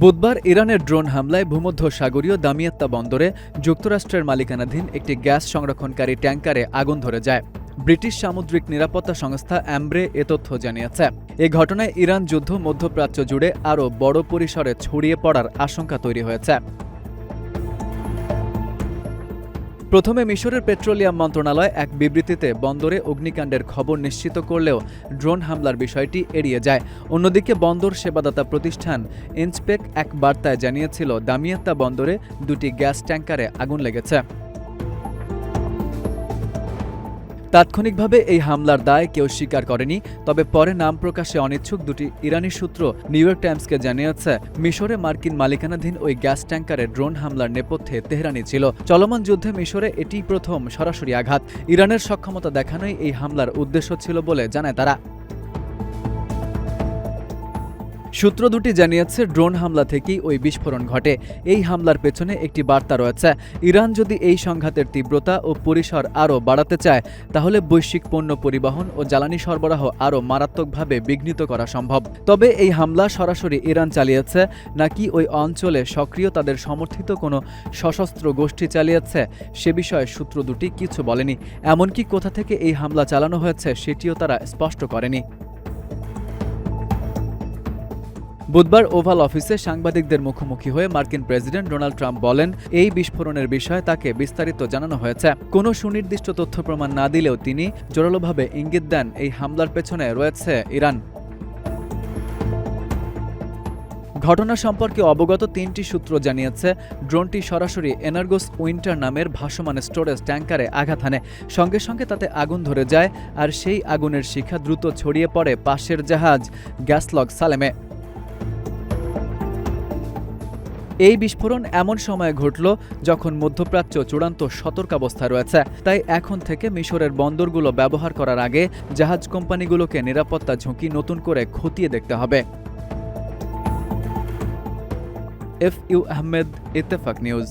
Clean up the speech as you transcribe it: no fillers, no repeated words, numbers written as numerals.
বুধবার ইরানের ড্রোন হামলায় ভূমধ্যসাগরীয় দামিয়াত্তা বন্দরে যুক্তরাষ্ট্রের মালিকানাধীন একটি গ্যাস সংরক্ষণকারী ট্যাঙ্কারে আগুন ধরে যায়। ব্রিটিশ সামুদ্রিক নিরাপত্তা সংস্থা অ্যাম্ব্রে এ তথ্য জানিয়েছে। এ ঘটনায় ইরান যুদ্ধ মধ্যপ্রাচ্য জুড়ে আরও বড় পরিসরে ছড়িয়ে পড়ার আশঙ্কা তৈরি হয়েছে। প্রথমে মিশরের পেট্রোলিয়াম মন্ত্রণালয় এক বিবৃতিতে বন্দরে অগ্নিকাণ্ডের খবর নিশ্চিত করলেও ড্রোন হামলার বিষয়টি এড়িয়ে যায়। অন্যদিকে বন্দর সেবাদাতা প্রতিষ্ঠান ইন্সপেক এক বার্তায় জানিয়েছিল দামিয়াত্তা বন্দরে দুটি গ্যাস ট্যাঙ্কারে আগুন লেগেছে। তাৎক্ষণিকভাবে এই হামলার দায় কেউ স্বীকার করেনি, তবে পরে নাম প্রকাশে অনিচ্ছুক দুটি ইরানি সূত্র নিউ ইয়র্ক টাইমসকে জানিয়েছে মিশরে মার্কিন মালিকানাধীন ওই গ্যাস ট্যাঙ্কারে ড্রোন হামলার নেপথ্যে তেহরানি ছিল। চলমান যুদ্ধে মিশরে এটিই প্রথম সরাসরি আঘাত। ইরানের সক্ষমতা দেখানোই এই হামলার উদ্দেশ্য ছিল বলে জানায় তারা। সূত্র দুটি জানিয়েছে ড্রোন হামলা থেকেই ওই বিস্ফোরণ ঘটে। এই হামলার পেছনে একটি বার্তা রয়েছে, ইরান যদি এই সংঘাতের তীব্রতা ও পরিসর আরও বাড়াতে চায় তাহলে বৈশ্বিক পণ্য পরিবহন ও জ্বালানি সরবরাহ আরও মারাত্মকভাবে বিঘ্নিত করা সম্ভব। তবে এই হামলা সরাসরি ইরান চালিয়েছে নাকি ওই অঞ্চলে সক্রিয় তাদের সমর্থিত কোনো সশস্ত্র গোষ্ঠী চালিয়েছে সে বিষয়ে সূত্র দুটি কিছু বলেনি। এমনকি কোথা থেকে এই হামলা চালানো হয়েছে সেটিও তারা স্পষ্ট করেনি। বুধবার ওভাল অফিসে সাংবাদিকদের মুখোমুখি হয়ে মার্কিন প্রেসিডেন্ট ডোনাল্ড ট্রাম্প বলেন, এই বিস্ফোরণের বিষয়ে তাকে বিস্তারিত জানানো হয়েছে। কোনো সুনির্দিষ্ট তথ্য প্রমাণ না দিলেও তিনি জোরালোভাবে ইঙ্গিত দেন এই হামলার পেছনে রয়েছে ইরান। ঘটনা সম্পর্কে অবগত তিনটি সূত্র জানিয়েছে ড্রোনটি সরাসরি এনার্গোস উইন্টার নামের ভাসমান স্টোরেজ ট্যাঙ্কারে আঘাত হানে। সঙ্গে সঙ্গে তাতে আগুন ধরে যায় আর সেই আগুনের শিখা দ্রুত ছড়িয়ে পড়ে পাশের জাহাজ গ্যাসলগ সালেমে। এই বিস্ফোরণ এমন সময়ে ঘটল যখন মধ্যপ্রাচ্য চূড়ান্ত সতর্কাবস্থায় রয়েছে। তাই এখন থেকে মিশরের বন্দরগুলো ব্যবহার করার আগে জাহাজ কোম্পানিগুলোকে নিরাপত্তা ঝুঁকি নতুন করে খতিয়ে দেখতে হবে। FU Ahmed, Ittefaq news.